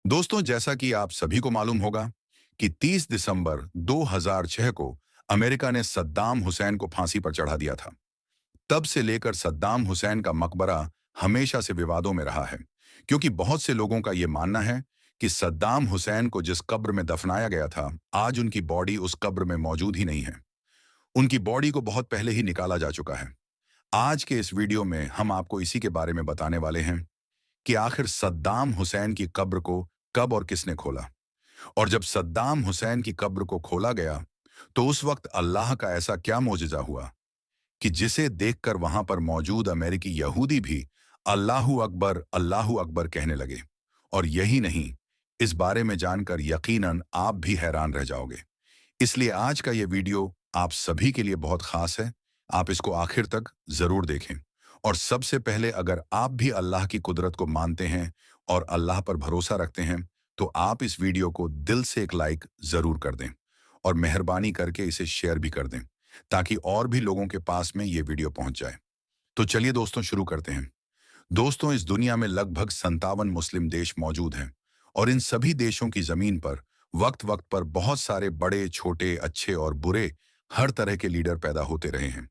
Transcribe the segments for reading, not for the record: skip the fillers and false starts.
दोस्तों, जैसा कि आप सभी को मालूम होगा कि 30 दिसंबर 2006 को अमेरिका ने सद्दाम हुसैन को फांसी पर चढ़ा दिया था। तब से लेकर सद्दाम हुसैन का मकबरा हमेशा से विवादों में रहा है, क्योंकि बहुत से लोगों का यह मानना है कि सद्दाम हुसैन को जिस कब्र में दफनाया गया था, आज उनकी बॉडी उस कब्र में मौजूद ही नहीं है। उनकी बॉडी को बहुत पहले ही निकाला जा चुका है। आज के इस वीडियो में हम आपको इसी के बारे में बताने वाले हैं कि आखिर सद्दाम हुसैन की कब्र को कब और किसने खोला। और जब सद्दाम हुसैन की कब्र को खोला गया, तो उस वक्त अल्लाह का ऐसा क्या मोजिजा हुआ कि जिसे देखकर वहां पर मौजूद अमेरिकी यहूदी भी अल्लाहू अकबर कहने लगे। और यही नहीं, इस बारे में जानकर यकीनन आप भी हैरान रह जाओगे। इसलिए आज का ये वीडियो आप सभी के लिए बहुत खास है। आप इसको आखिर तक जरूर देखें। और सबसे पहले, अगर आप भी अल्लाह की कुदरत को मानते हैं और अल्लाह पर भरोसा रखते हैं, तो आप इस वीडियो को दिल से एक लाइक जरूर कर दें और मेहरबानी करके इसे शेयर भी कर दें, ताकि और भी लोगों के पास में ये वीडियो पहुंच जाए। तो चलिए दोस्तों, शुरू करते हैं। दोस्तों, इस दुनिया में लगभग 57 मुस्लिम देश मौजूद हैं, और इन सभी देशों की जमीन पर वक्त वक्त पर बहुत सारे बड़े छोटे, अच्छे और बुरे, हर तरह के लीडर पैदा होते रहे हैं।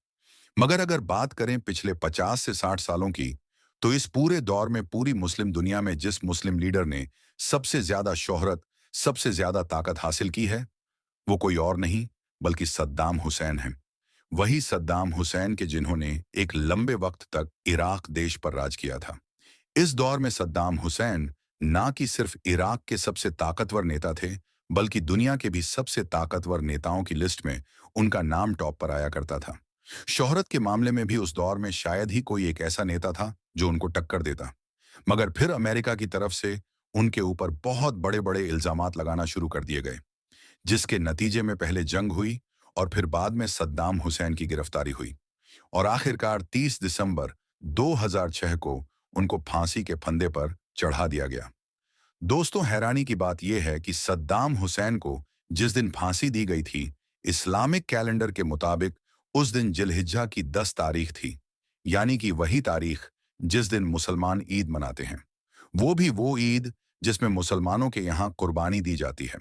मगर अगर बात करें पिछले 50 से 60 सालों की, तो इस पूरे दौर में पूरी मुस्लिम दुनिया में जिस मुस्लिम लीडर ने सबसे ज्यादा शोहरत, सबसे ज्यादा ताकत हासिल की है, वो कोई और नहीं बल्कि सद्दाम हुसैन हैं। वही सद्दाम हुसैन के जिन्होंने एक लंबे वक्त तक इराक देश पर राज किया था। इस दौर में सद्दाम हुसैन ना कि सिर्फ इराक के सबसे ताकतवर नेता थे, बल्कि दुनिया के भी सबसे ताकतवर नेताओं की लिस्ट में उनका नाम टॉप पर आया करता था। शोहरत के मामले में भी उस दौर में शायद ही कोई एक ऐसा नेता था जो उनको टक्कर देता। मगर फिर अमेरिका की तरफ से उनके ऊपर बहुत बड़े बड़े इल्जामात लगाना शुरू कर दिए गए, जिसके नतीजे में पहले जंग हुई और फिर बाद में सद्दाम हुसैन की गिरफ्तारी हुई। और आखिरकार 30 दिसंबर 2006 को उनको फांसी के फंदे पर चढ़ा दिया गया। दोस्तों, हैरानी की बात यह है कि सद्दाम हुसैन को जिस दिन फांसी दी गई थी, इस्लामिक कैलेंडर के मुताबिक उस दिन जिलहिज्जा की 10 तारीख थी, यानी कि वही तारीख जिस दिन मुसलमान ईद मनाते हैं। वो ईद जिसमें मुसलमानों के यहाँ कुर्बानी दी जाती है।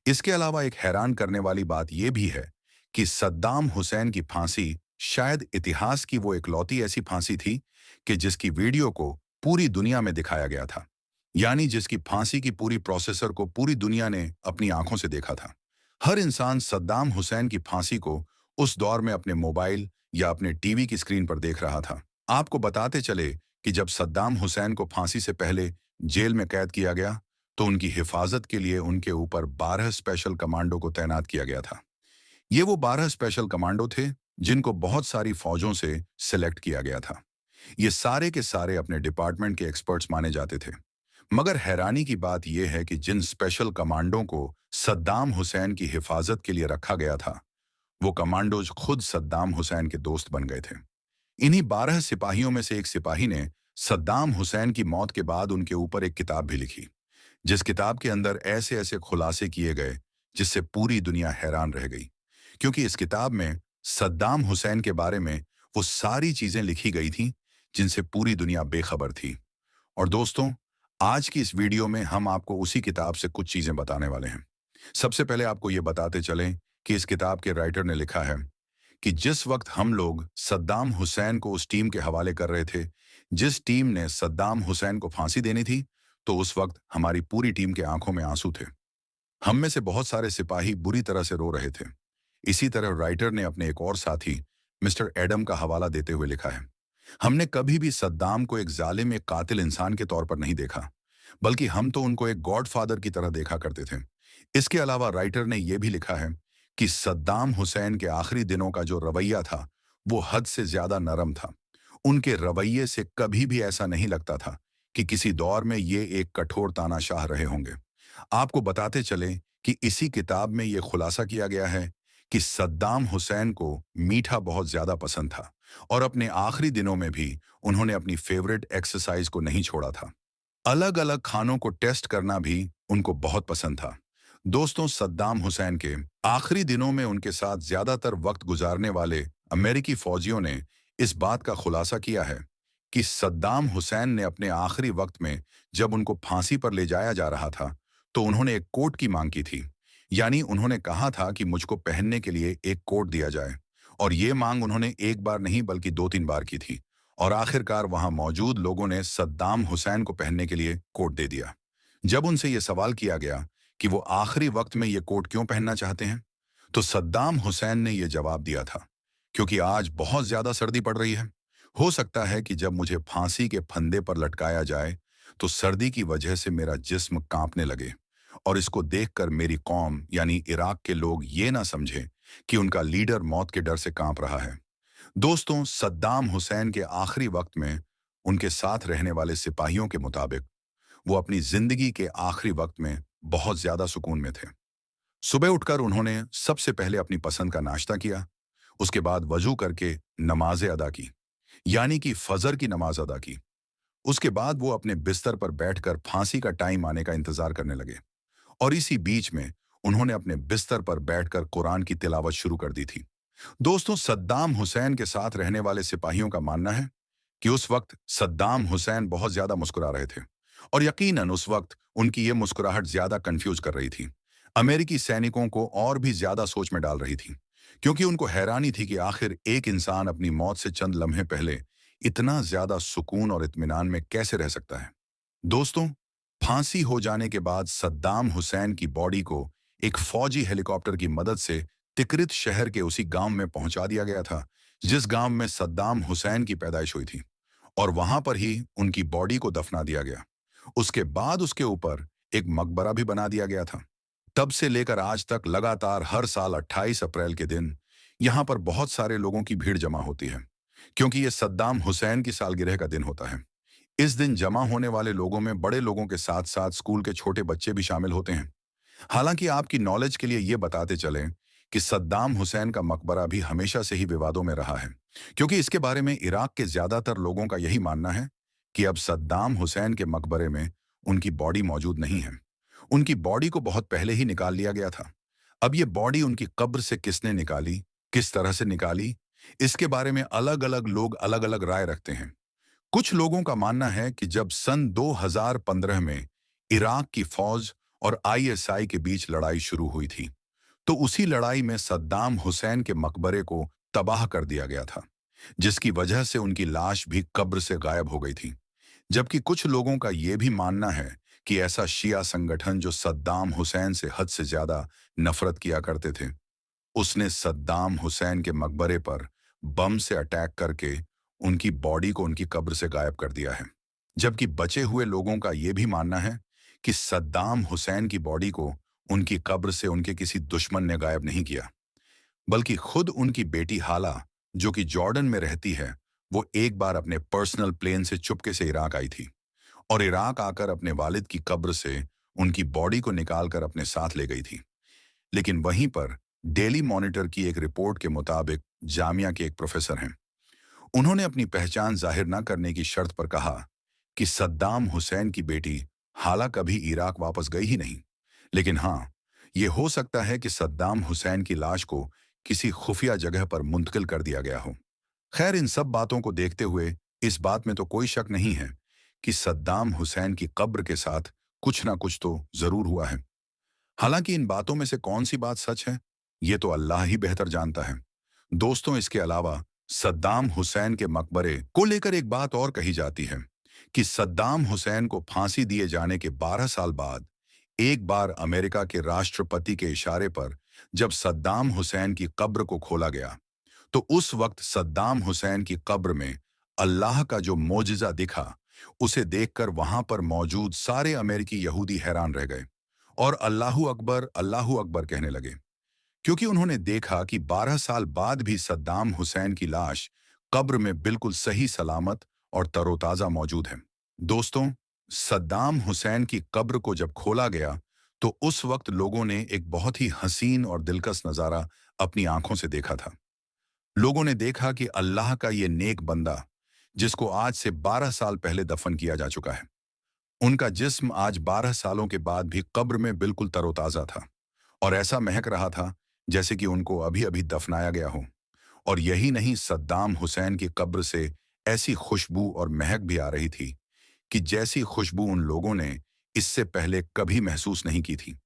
इसके अलावा एक हैरान करने वाली बात यह भी है कि सद्दाम हुसैन की फांसी शायद इतिहास की वो इकलौती ऐसी फांसी थी कि जिसकी वीडियो को पूरी दुनिया में दिखाया गया था, यानी जिसकी फांसी की पूरी प्रोसेसर को पूरी दुनिया ने अपनी आंखों से देखा था। हर इंसान सद्दाम हुसैन की फांसी को उस दौर में अपने मोबाइल या अपने टीवी की स्क्रीन पर देख रहा था। आपको बताते चले कि जब सद्दाम हुसैन को फांसी से पहले जेल में कैद किया गया, तो उनकी हिफाजत के लिए उनके ऊपर 12 स्पेशल कमांडो को तैनात किया गया था। ये वो 12 स्पेशल कमांडो थे जिनको बहुत सारी फौजों से सिलेक्ट किया गया था। ये सारे के सारे अपने डिपार्टमेंट के एक्सपर्ट्स माने जाते थे। मगर हैरानी की बात यह है कि जिन स्पेशल कमांडो को सद्दाम हुसैन की हिफाजत के लिए रखा गया था, वो कमांडोज खुद सद्दाम हुसैन के दोस्त बन गए थे। इन्हीं 12 सिपाहियों में से एक सिपाही ने सद्दाम हुसैन की मौत के बाद उनके ऊपर एक किताब भी लिखी, जिस किताब के अंदर ऐसे ऐसे खुलासे किए गए जिससे पूरी दुनिया हैरान रह गई। क्योंकि इस किताब में सद्दाम हुसैन के बारे में वो सारी चीजें लिखी गई थी जिनसे पूरी दुनिया बेखबर थी। और दोस्तों, आज की इस वीडियो में हम आपको उसी किताब से कुछ चीजें बताने वाले हैं। सबसे पहले आपको ये बताते चलें कि इस किताब के राइटर ने लिखा है कि जिस वक्त हम लोग सद्दाम हुसैन को उस टीम के हवाले कर रहे थे जिस टीम ने सद्दाम हुसैन को फांसी देनी थी, तो उस वक्त हमारी पूरी टीम के आंखों में आंसू थे। हम में से बहुत सारे सिपाही बुरी तरह से रो रहे थे। इसी तरह राइटर ने अपने एक और साथी मिस्टर एडम का हवाला देते हुए लिखा है, हमने कभी भी सद्दाम को एक जालिम, एक कातिल इंसान के तौर पर नहीं देखा, बल्कि हम तो उनको एक गॉडफादर की तरह देखा करते थे। इसके अलावा राइटर ने यह भी लिखा है कि सद्दाम हुसैन के आखिरी दिनों का जो रवैया था, वो हद से ज्यादा नरम था। उनके रवैये से कभी भी ऐसा नहीं लगता था कि किसी दौर में ये एक कठोर तानाशाह रहे होंगे। आपको बताते चले कि इसी किताब में ये खुलासा किया गया है कि सद्दाम हुसैन को मीठा बहुत ज्यादा पसंद था, और अपने आखिरी दिनों में भी उन्होंने अपनी फेवरेट एक्सरसाइज को नहीं छोड़ा था। अलग अलग खानों को टेस्ट करना भी उनको बहुत पसंद था। दोस्तों, सद्दाम हुसैन के आखिरी दिनों में उनके साथ ज्यादातर वक्त गुजारने वाले अमेरिकी फौजियों ने इस बात का खुलासा किया है कि सद्दाम हुसैन ने अपने आखिरी वक्त में जब उनको फांसी पर ले जाया जा रहा था, तो उन्होंने एक कोट की मांग की थी। यानी उन्होंने कहा था कि मुझको पहनने के लिए एक कोट दिया जाए। और ये मांग उन्होंने एक बार नहीं बल्कि 2-3 बार की थी। और आखिरकार वहां मौजूद लोगों ने सद्दाम हुसैन को पहनने के लिए कोट दे दिया। जब उनसे यह सवाल किया गया कि वो आखिरी वक्त में ये कोट क्यों पहनना चाहते हैं, तो सद्दाम हुसैन ने यह जवाब दिया था, क्योंकि आज बहुत ज्यादा सर्दी पड़ रही है। हो सकता है कि जब मुझे फांसी के फंदे पर लटकाया जाए, तो सर्दी की वजह से मेरा जिस्म कांपने लगे, और इसको देखकर मेरी कौम यानी इराक के लोग ये ना समझे कि उनका लीडर मौत के डर से कांप रहा है। दोस्तों, सद्दाम हुसैन के आखिरी वक्त में उनके साथ रहने वाले सिपाहियों के मुताबिक वो अपनी जिंदगी के आखिरी वक्त में बहुत ज्यादा सुकून में थे। सुबह उठकर उन्होंने सबसे पहले अपनी पसंद का नाश्ता किया। उसके बाद वजू करके नमाजें अदा की, यानी कि फजर की नमाज अदा की। उसके बाद वो अपने बिस्तर पर बैठकर फांसी का टाइम आने का इंतजार करने लगे। और इसी बीच में उन्होंने अपने बिस्तर पर बैठकर कुरान की तिलावत शुरू कर दी थी। दोस्तों, सद्दाम हुसैन के साथ रहने वाले सिपाहियों का मानना है कि उस वक्त सद्दाम हुसैन बहुत ज्यादा मुस्कुरा रहे थे। और यकीनन उस वक्त उनकी ये मुस्कुराहट ज्यादा कंफ्यूज कर रही थी, अमेरिकी सैनिकों को और भी ज्यादा सोच में डाल रही थी, क्योंकि उनको हैरानी थी कि आखिर एक इंसान अपनी मौत से चंद लम्हे पहले इतना ज्यादा सुकून और इत्मीनान में कैसे रह सकता है। दोस्तों, फांसी हो जाने के बाद सद्दाम हुसैन की बॉडी को एक फौजी हेलीकॉप्टर की मदद से तिकरित शहर के उसी गांव में पहुंचा दिया गया था, जिस गांव में सद्दाम हुसैन की पैदाइश हुई थी। और वहां पर ही उनकी बॉडी को दफना दिया गया। उसके बाद उसके ऊपर एक मकबरा भी बना दिया गया था। तब से लेकर आज तक लगातार हर साल 28 अप्रैल के दिन यहां पर बहुत सारे लोगों की भीड़ जमा होती है, क्योंकि ये सद्दाम हुसैन की सालगिरह का दिन होता है। इस दिन जमा होने वाले लोगों में बड़े लोगों के साथ साथ स्कूल के छोटे बच्चे भी शामिल होते हैं। हालांकि आपकी नॉलेज के लिए ये बताते चलें कि सद्दाम हुसैन का मकबरा भी हमेशा से ही विवादों में रहा है, क्योंकि इसके बारे में इराक के ज्यादातर लोगों का यही मानना है कि अब सद्दाम हुसैन के मकबरे में उनकी बॉडी मौजूद नहीं है। उनकी बॉडी को बहुत पहले ही निकाल लिया गया था। अब ये बॉडी उनकी कब्र से किसने निकाली, किस तरह से निकाली, इसके बारे में अलग अलग लोग अलग अलग राय रखते हैं। कुछ लोगों का मानना है कि जब सन 2015 में इराक की फौज और आईएसआई के बीच लड़ाई शुरू हुई थी, तो उसी लड़ाई में सद्दाम हुसैन के मकबरे को तबाह कर दिया गया था, जिसकी वजह से उनकी लाश भी कब्र से गायब हो गई थी। जबकि कुछ लोगों का यह भी मानना है कि ऐसा शिया संगठन जो सद्दाम हुसैन से हद से ज्यादा नफरत किया करते थे, उसने सद्दाम हुसैन के मकबरे पर बम से अटैक करके उनकी बॉडी को उनकी कब्र से गायब कर दिया है। जबकि बचे हुए लोगों का यह भी मानना है कि सद्दाम हुसैन की बॉडी को उनकी कब्र से उनके किसी दुश्मन ने गायब नहीं किया, बल्कि खुद उनकी बेटी हाला, जो कि जॉर्डन में रहती है, वो एक बार अपने पर्सनल प्लेन से चुपके से इराक आई थी और इराक आकर अपने वालिद की कब्र से उनकी बॉडी को निकालकर अपने साथ ले गई थी। लेकिन वहीं पर डेली मॉनिटर की एक रिपोर्ट के मुताबिक जामिया के एक प्रोफेसर हैं, उन्होंने अपनी पहचान जाहिर न करने की शर्त पर कहा कि सद्दाम हुसैन की बेटी हाला कभी इराक वापस गई ही नहीं। लेकिन हाँ, ये हो सकता है कि सद्दाम हुसैन की लाश को किसी खुफिया जगह पर मुंतकिल कर दिया गया हो। खैर, इन सब बातों को देखते हुए इस बात में तो कोई शक नहीं है कि सद्दाम हुसैन की कब्र के साथ कुछ ना कुछ तो जरूर हुआ है। हालांकि इन बातों में से कौन सी बात सच है, ये तो अल्लाह ही बेहतर जानता है। दोस्तों, इसके अलावा सद्दाम हुसैन के मकबरे को लेकर एक बात और कही जाती है कि सद्दाम हुसैन को फांसी दिए जाने के 12 साल बाद एक बार अमेरिका के राष्ट्रपति के इशारे पर जब सद्दाम हुसैन की कब्र को खोला गया, तो उस वक्त सद्दाम हुसैन की कब्र में अल्लाह का जो मोजिजा दिखा, उसे देखकर वहां पर मौजूद सारे अमेरिकी यहूदी हैरान रह गए और अल्लाहू अकबर कहने लगे, क्योंकि उन्होंने देखा कि 12 साल बाद भी सद्दाम हुसैन की लाश कब्र में बिल्कुल सही सलामत और तरोताजा मौजूद है। दोस्तों, सद्दाम हुसैन की कब्र को जब खोला गया, तो उस वक्त लोगों ने एक बहुत ही हसीन और दिलकश नजारा अपनी आंखों से देखा था। लोगों ने देखा कि अल्लाह का ये नेक बंदा, जिसको आज से 12 साल पहले दफन किया जा चुका है, उनका जिस्म आज 12 सालों के बाद भी कब्र में बिल्कुल तरोताजा था और ऐसा महक रहा था जैसे कि उनको अभी अभी दफनाया गया हो। और यही नहीं, सद्दाम हुसैन की कब्र से ऐसी खुशबू और महक भी आ रही थी कि जैसी खुशबू उन लोगों ने इससे पहले कभी महसूस नहीं की थी।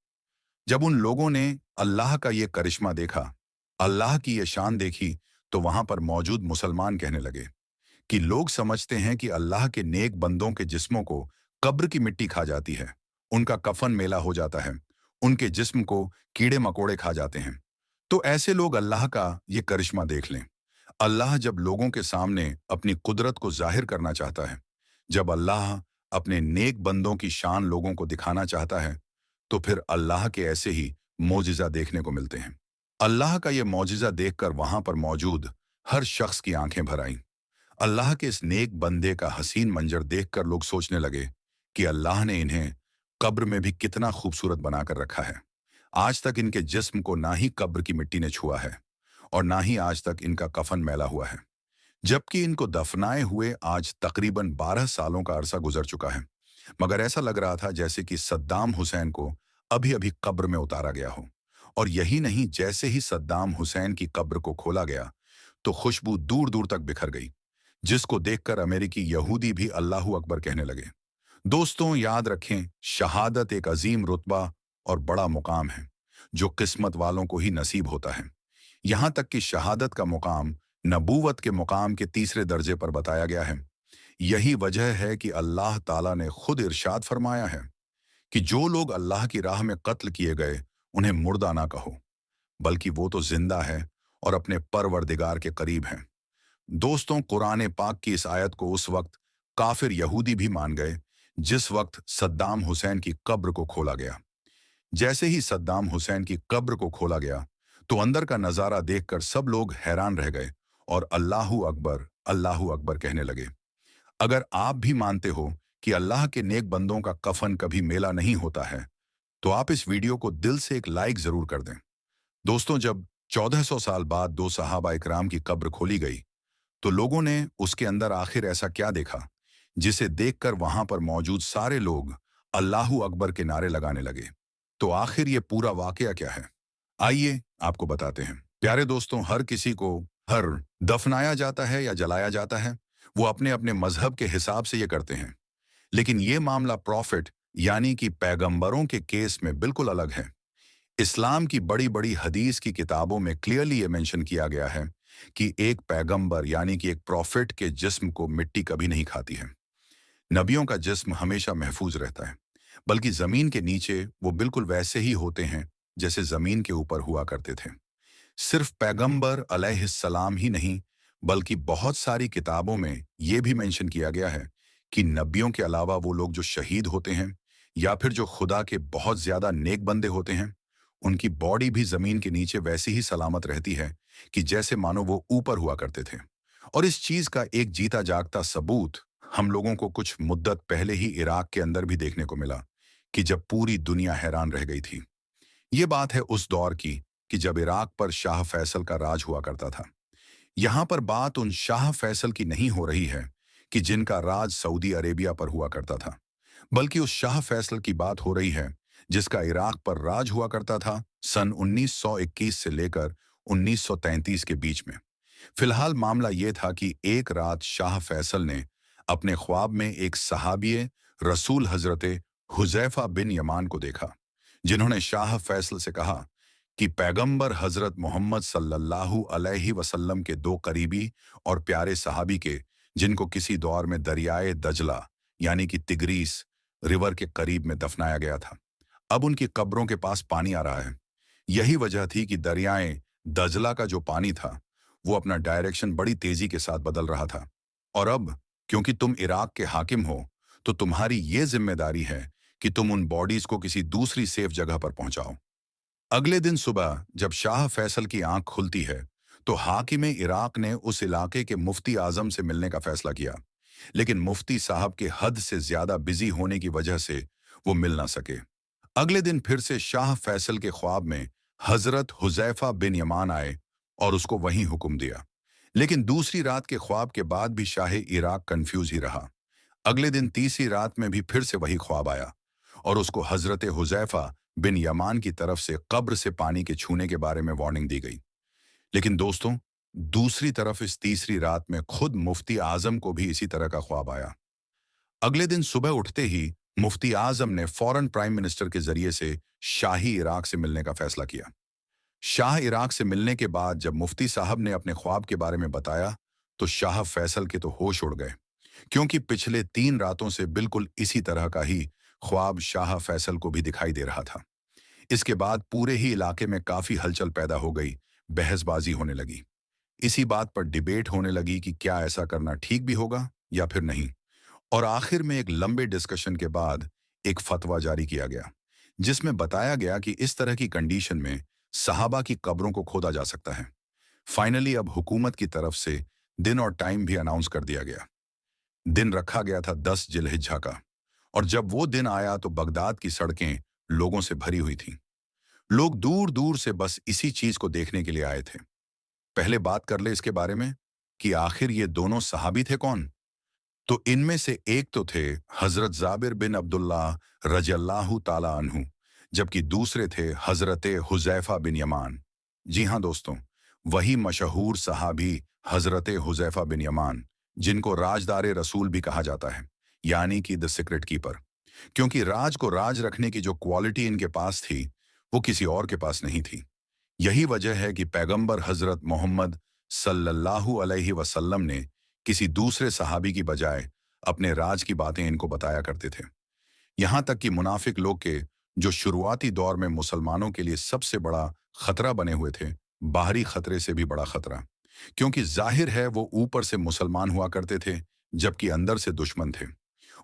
जब उन लोगों ने अल्लाह का ये करिश्मा देखा, अल्लाह की ये शान देखी, तो वहां पर मौजूद मुसलमान कहने लगे कि लोग समझते हैं कि अल्लाह के नेक बंदों के जिस्मों को कब्र की मिट्टी खा जाती है, उनका कफन मेला हो जाता है, उनके जिस्म को कीड़े मकोड़े खा जाते हैं। तो ऐसे लोग अल्लाह का ये करिश्मा देख लें। अल्लाह जब लोगों के सामने अपनी कुदरत को जाहिर करना चाहता है, जब अल्लाह अपने नेक बंदों की शान लोगों को दिखाना चाहता है, तो फिर अल्लाह के ऐसे ही मोजिज़ा देखने को मिलते हैं। अल्लाह का ये मोजिज़ा देखकर वहां पर मौजूद हर शख्स की आंखें भर आईं। अल्लाह के इस नेक बंदे का हसीन मंजर देखकर लोग सोचने लगे कि अल्लाह ने इन्हें कब्र में भी कितना खूबसूरत बनाकर रखा है। आज तक इनके जिस्म को ना ही कब्र की मिट्टी ने छुआ है और ना ही आज तक इनका कफन मैला हुआ है, जबकि इनको दफनाए हुए आज तकरीबन 12 सालों का अरसा गुजर चुका है। मगर ऐसा लग रहा था जैसे कि सद्दाम हुसैन को अभी अभी कब्र में उतारा गया हो। और यही नहीं, जैसे ही सद्दाम हुसैन की कब्र को खोला गया तो खुशबू दूर दूर तक बिखर गई, जिसको देखकर अमेरिकी यहूदी भी अल्लाहू अकबर कहने लगे। दोस्तों, याद रखें, शहादत एक अजीम रुतबा और बड़ा मुकाम है जो किस्मत वालों को ही नसीब होता है। यहां तक कि शहादत का मुकाम नबूवत के मुकाम के तीसरे दर्जे पर बताया गया है। यही वजह है कि अल्लाह ताला ने खुद इरशाद फरमाया है कि जो लोग अल्लाह की राह में कत्ल किए गए उन्हें मुर्दा ना कहो, बल्कि वो तो जिंदा है और अपने परवरदिगार के करीब हैं। दोस्तों, कुरान पाक की इस आयत को उस वक्त काफिर यहूदी भी मान गए जिस वक्त सद्दाम हुसैन की कब्र को खोला गया। जैसे ही सद्दाम हुसैन की कब्र को खोला गया तो अंदर का नजारा देखकर सब लोग हैरान रह गए और अल्लाहू अकबर कहने लगे। अगर आप भी मानते हो कि अल्लाह के नेक बंदों का कफन कभी मेला नहीं होता है, तो आप इस वीडियो को दिल से एक लाइक जरूर कर दें। दोस्तों, जब 1400 साल बाद दो सहाबा इकराम की कब्र खोली गई तो लोगों ने उसके अंदर आखिर ऐसा क्या देखा जिसे देखकर वहां पर मौजूद सारे लोग अल्लाहू अकबर के नारे लगाने लगे। तो आखिर ये पूरा वाकया क्या है, आइए आपको बताते हैं। प्यारे दोस्तों, हर किसी को हर दफनाया जाता है या जलाया जाता है, वो अपने अपने मजहब के हिसाब से ये करते हैं। लेकिन ये मामला प्रॉफिट यानी कि पैगंबरों के केस में बिल्कुल अलग है। इस्लाम की बड़ी बड़ी हदीस की किताबों में क्लियरली ये मेंशन किया गया है कि एक पैगंबर यानी कि एक प्रॉफिट के जिस्म को मिट्टी कभी नहीं खाती है। नबियों का जिस्म हमेशा महफूज रहता है, बल्कि जमीन के नीचे वो बिल्कुल वैसे ही होते हैं जैसे जमीन के ऊपर हुआ करते थे। सिर्फ पैगंबर अलैहिस्सलाम ही नहीं, बल्कि बहुत सारी किताबों में ये भी मेंशन किया गया है कि नबियों के अलावा वो लोग जो शहीद होते हैं या फिर जो खुदा के बहुत ज्यादा नेक बंदे होते हैं, उनकी बॉडी भी जमीन के नीचे वैसी ही सलामत रहती है कि जैसे मानो वो ऊपर हुआ करते थे। और इस चीज का एक जीता जागता सबूत हम लोगों को कुछ मुद्दत पहले ही इराक के अंदर भी देखने को मिला कि जब पूरी दुनिया हैरान रह गई थी। ये बात है उस दौर की कि जब इराक पर शाह फैसल का राज हुआ करता था। यहां पर बात उन शाह फैसल की नहीं हो रही है कि जिनका राज सऊदी अरेबिया पर हुआ करता था, बल्कि उस शाह फैसल की बात हो रही है जिसका इराक पर राज हुआ करता था सन 1921 से लेकर 1933 के बीच में। फिलहाल मामला ये था कि एक रात शाह फैसल ने अपने ख्वाब में एक सहाबिये रसूल हजरत हुजैफा बिन यमान को देखा, जिन्होंने शाह फैसल से कहा कि पैगंबर हजरत मोहम्मद सल्लल्लाहु अलैहि वसल्लम के दो करीबी और प्यारे सहाबी के, जिनको किसी दौर में दरियाए दजला यानी कि तिग्रीस रिवर के करीब में दफनाया गया था, अब उनकी कब्रों के पास पानी आ रहा है। यही वजह थी कि दरियाए दजला का जो पानी था वो अपना डायरेक्शन बड़ी तेजी के साथ बदल रहा था। और अब क्योंकि तुम इराक के हाकिम हो, तो तुम्हारी ये जिम्मेदारी है कि तुम उन बॉडीज को किसी दूसरी सेफ जगह पर पहुंचाओ। अगले दिन सुबह जब शाह फैसल की आंख खुलती है तो हाकिम इराक ने उस इलाके के मुफ्ती आजम से मिलने का फैसला किया, लेकिन मुफ्ती साहब के हद से ज्यादा बिजी होने की वजह से वो मिल ना सके। अगले दिन फिर से शाह फैसल के ख्वाब में हजरत हुजैफा बिन यमान आए और उसको वहीं हुक्म दिया। लेकिन दूसरी रात के ख्वाब के बाद भी शाह इराक कंफ्यूज ही रहा। अगले दिन तीसरी रात में भी फिर से वही ख्वाब आया और उसको हजरत हुजैफा बिन यमान की तरफ से कब्र से पानी के छूने के बारे में वार्निंग दी गई। लेकिन दोस्तों, दूसरी तरफ इस तीसरी रात में खुद मुफ्ती आजम को भी इसी तरह का ख्वाब आया। अगले दिन सुबह उठते ही मुफ्ती आजम ने फौरन प्राइम मिनिस्टर के जरिए से शाही इराक से मिलने का फैसला किया। शाह इराक से मिलने के बाद जब मुफ्ती साहब ने अपने ख्वाब के बारे में बताया, तो शाह फैसल के तो होश उड़ गए, क्योंकि पिछले 3 रातों से बिल्कुल इसी तरह का ही ख्वाब शाह फैसल को भी दिखाई दे रहा था। इसके बाद पूरे ही इलाके में काफी हलचल पैदा हो गई, बहसबाजी होने लगी। इसी बात पर डिबेट होने लगी कि क्या ऐसा करना ठीक भी होगा या फिर नहीं। और आखिर में एक लंबे डिस्कशन के बाद एक फतवा जारी किया गया, जिसमें बताया गया कि इस तरह की कंडीशन में सहाबा की कब्रों को खोदा जा सकता है। फाइनली अब हुकूमत की तरफ से दिन और टाइम भी अनाउंस कर दिया गया। दिन रखा गया था 10 जिलहिज्जा का। और जब वो दिन आया तो बगदाद की सड़कें लोगों से भरी हुई थीं। लोग दूर दूर से बस इसी चीज को देखने के लिए आए थे। पहले बात कर ले इसके बारे में कि आखिर ये दोनों सहाबी थे कौन। तो इनमें से एक तो थे हजरत जाबिर बिन अब्दुल्लाह रज़ियल्लाहु ताला अन्हु, जबकि दूसरे थे हजरत हुजैफा बिन यमान। जी हाँ दोस्तों, वही मशहूर सहाबी हजरत हुजैफा बिन यमान, जिनको राजदारे रसूल भी कहा जाता है, यानी कि द सीक्रेट कीपर। क्योंकि राज को राज रखने की जो क्वालिटी इनके पास थी, वो किसी और के पास नहीं थी। यही वजह है कि पैगंबर हजरत मोहम्मद सल्लल्लाहु अलैहि वसल्लम ने किसी दूसरे सहाबी की बजाय अपने राज की बातें इनको बताया करते थे। यहां तक कि मुनाफिक लोग के जो शुरुआती दौर में मुसलमानों के लिए सबसे बड़ा खतरा बने हुए थे, बाहरी खतरे से भी बड़ा खतरा, क्योंकि जाहिर है वो ऊपर से मुसलमान हुआ करते थे, जबकि अंदर से दुश्मन थे।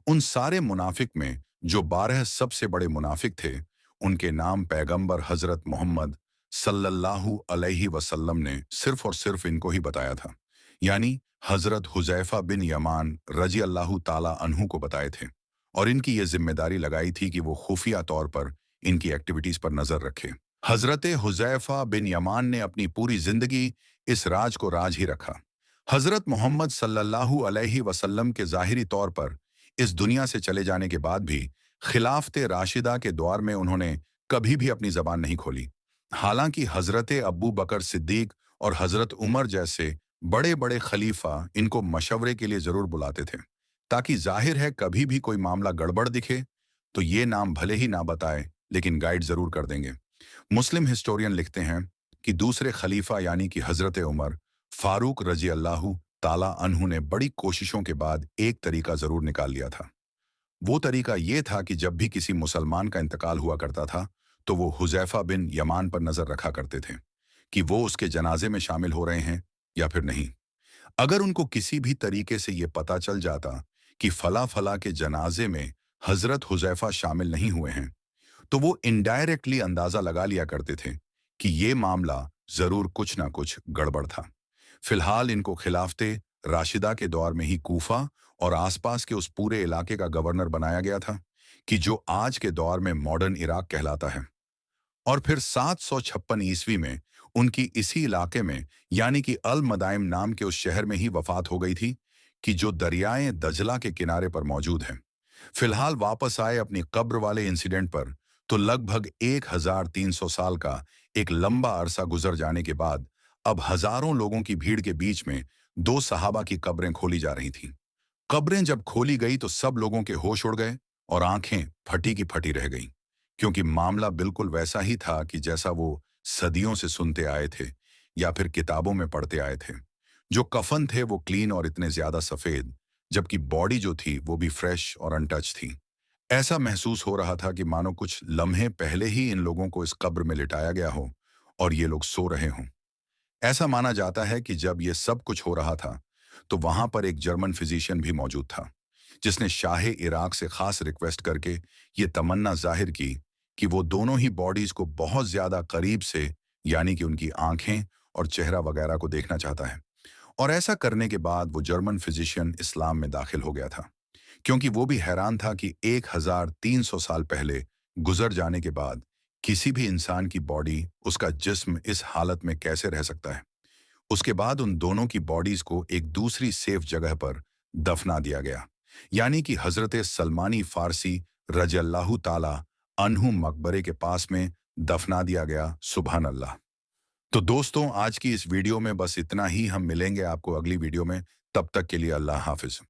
उन सारे मुनाफिक में जो 12 सबसे बड़े मुनाफिक थे, उनके नाम पैगंबर हजरत मोहम्मद सल्लल्लाहु अलैहि वसल्लम ने सिर्फ और सिर्फ इनको ही बताया था, यानी हजरत हुजैफा बिन यमान रजी अल्लाह ताला अन्हु को बताए थे। और इनकी ये जिम्मेदारी लगाई थी कि वो खुफिया तौर पर इनकी एक्टिविटीज पर नजर रखे। हजरत हुजैफा बिन यमान ने अपनी पूरी जिंदगी इस राज को राज ही रखा। हजरत मोहम्मद सल्लल्लाहु अलैहि वसल्लम के जाहिरी तौर पर इस दुनिया से चले जाने के बाद भी खिलाफत राशिदा के दौर में उन्होंने कभी भी अपनी जबान नहीं खोली। हालांकि हजरत अब्बू बकर सिद्दीक और हजरत उमर जैसे बड़े बड़े खलीफा इनको मशवरे के लिए जरूर बुलाते थे, ताकि जाहिर है कभी भी कोई मामला गड़बड़ दिखे तो ये नाम भले ही ना बताए, लेकिन गाइड जरूर कर देंगे। मुस्लिम हिस्टोरियन लिखते हैं कि दूसरे खलीफा यानी कि हजरत उमर फारूक रजी अल्लाहु ताला अन्हु ने बड़ी कोशिशों के बाद एक तरीका जरूर निकाल लिया था। वो तरीका ये था कि जब भी किसी मुसलमान का इंतकाल हुआ करता था, तो वो हुजैफा बिन यमान पर नजर रखा करते थे कि वो उसके जनाजे में शामिल हो रहे हैं या फिर नहीं। अगर उनको किसी भी तरीके से ये पता चल जाता कि फला फला के जनाजे में हजरत हुजैफा शामिल नहीं हुए हैं, तो वो इनडायरेक्टली अंदाजा लगा लिया करते थे कि ये मामला जरूर कुछ ना कुछ गड़बड़ था। फिलहाल इनको खिलाफते राशिदा के दौर में ही कूफा और आसपास के उस पूरे इलाके का गवर्नर बनाया गया था, कि जो आज के दौर में मॉडर्न इराक कहलाता है। और फिर 756 ईस्वी में उनकी इसी इलाके में यानी कि अल मदाइम नाम के उस शहर में ही वफात हो गई थी, कि जो दरियाए दजला के किनारे पर मौजूद है। फिलहाल वापस आए अपनी कब्र वाले इंसिडेंट पर, तो लगभग 1300 साल का एक लंबा अरसा गुजर जाने के बाद अब हजारों लोगों की भीड़ के बीच में 2 सहाबा की कब्रें खोली जा रही थीं। कब्रें जब खोली गई तो सब लोगों के होश उड़ गए और आंखें फटी की फटी रह गईं, क्योंकि मामला बिल्कुल वैसा ही था कि जैसा वो सदियों से सुनते आए थे या फिर किताबों में पढ़ते आए थे। जो कफन थे वो क्लीन और इतने ज्यादा सफेद, जबकि बॉडी जो थी वो भी फ्रेश और अनटच थी। ऐसा महसूस हो रहा था कि मानो कुछ लम्हे पहले ही इन लोगों को इस कब्र में लिटाया गया हो और ये लोग सो रहे हों। ऐसा माना जाता है कि जब ये सब कुछ हो रहा था, तो वहां पर एक जर्मन फिजिशियन भी मौजूद था, जिसने शाह इराक से खास रिक्वेस्ट करके ये तमन्ना जाहिर की कि वो दोनों ही बॉडीज को बहुत ज्यादा करीब से, यानी कि उनकी आंखें और चेहरा वगैरह को देखना चाहता है। और ऐसा करने के बाद वो जर्मन फिजिशियन इस्लाम में दाखिल हो गया था, क्योंकि वो भी हैरान था कि 1300 साल पहले गुजर जाने के बाद किसी भी इंसान की बॉडी, उसका जिस्म इस हालत में कैसे रह सकता है। उसके बाद उन दोनों की बॉडीज को एक दूसरी सेफ जगह पर दफना दिया गया, यानी कि हजरत सलमानी फारसी रजल्लाहु ताला अन्हु मकबरे के पास में दफना दिया गया। सुभान अल्लाह। तो दोस्तों, आज की इस वीडियो में बस इतना ही। हम मिलेंगे आपको अगली वीडियो में। तब तक के लिए अल्लाह हाफिज।